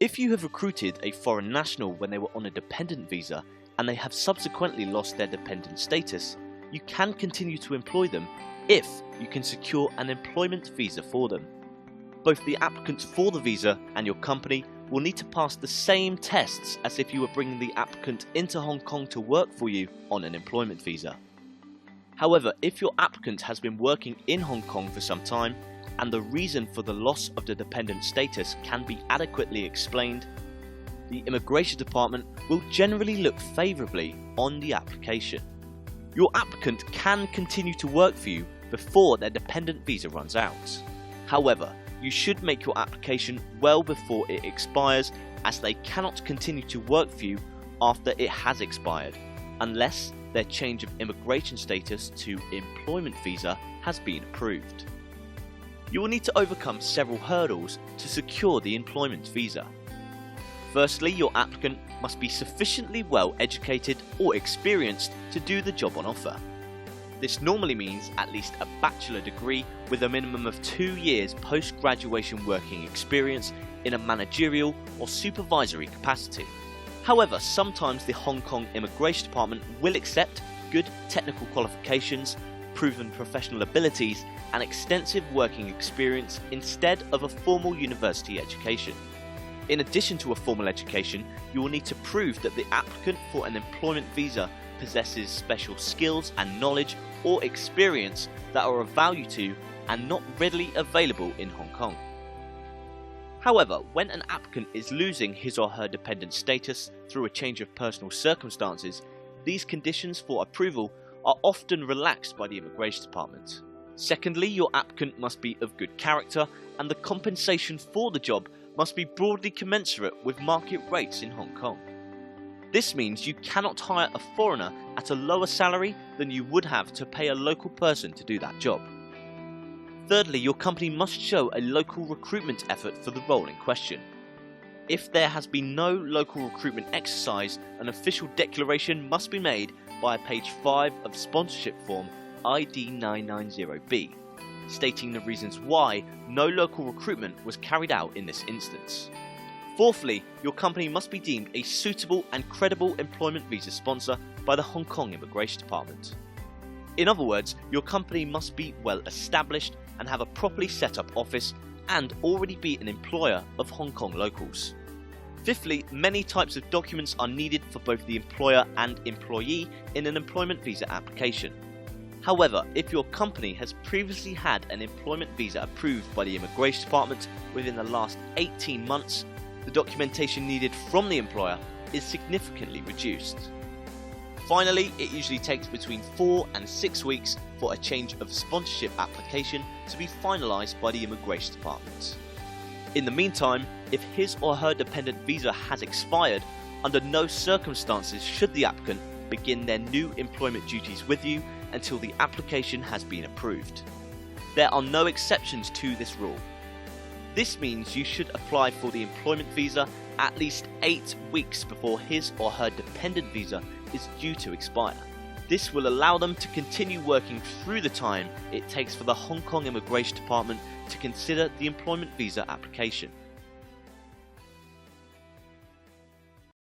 If you have recruited a foreign national when they were on a dependent visa and they have subsequently lost their dependent status, you can continue to employ them if you can secure an employment visa for them. Both the applicants for the visa and your company will need to pass the same tests as if you were bringing the applicant into Hong Kong to work for you on an employment visa. However, if your applicant has been working in Hong Kong for some time and the reason for the loss of the dependent status can be adequately explained, the Immigration Department will generally look favourably on the application. Your applicant can continue to work for you before their dependent visa runs out. However, you should make your application well before it expires, as they cannot continue to work for you after it has expired, unless their change of immigration status to employment visa has been approved. You will need to overcome several hurdles to secure the employment visa. Firstly, your applicant must be sufficiently well educated or experienced to do the job on offer. This normally means at least a bachelor degree with a minimum of 2 years post-graduation working experience in a managerial or supervisory capacity. However, sometimes the Hong Kong Immigration Department will accept good technical qualifications, proven professional abilities, and extensive working experience instead of a formal university education. In addition to a formal education, you will need to prove that the applicant for an employment visa possesses special skills and knowledge or experience that are of value to and not readily available in Hong Kong. However, when an applicant is losing his or her dependent status through a change of personal circumstances, these conditions for approval are often relaxed by the Immigration Department. Secondly, your applicant must be of good character and the compensation for the job must be broadly commensurate with market rates in Hong Kong. This means you cannot hire a foreigner at a lower salary than you would have to pay a local person to do that job. Thirdly, your company must show a local recruitment effort for the role in question. If there has been no local recruitment exercise, an official declaration must be made via page 5 of sponsorship form ID 990B, stating the reasons why no local recruitment was carried out in this instance. Fourthly, your company must be deemed a suitable and credible employment visa sponsor by the Hong Kong Immigration Department. In other words, your company must be well established and have a properly set up office and already be an employer of Hong Kong locals. Fifthly, many types of documents are needed for both the employer and employee in an employment visa application. However, if your company has previously had an employment visa approved by the Immigration Department within the last 18 months, the documentation needed from the employer is significantly reduced. Finally, it usually takes between 4 and 6 weeks for a change of sponsorship application to be finalised by the Immigration Department. In the meantime, if his or her dependent visa has expired, under no circumstances should the applicant begin their new employment duties with you until the application has been approved. There are no exceptions to this rule. This means you should apply for the employment visa at least 8 weeks before his or her dependent visa is due to expire. This will allow them to continue working through the time it takes for the Hong Kong Immigration Department to consider the employment visa application.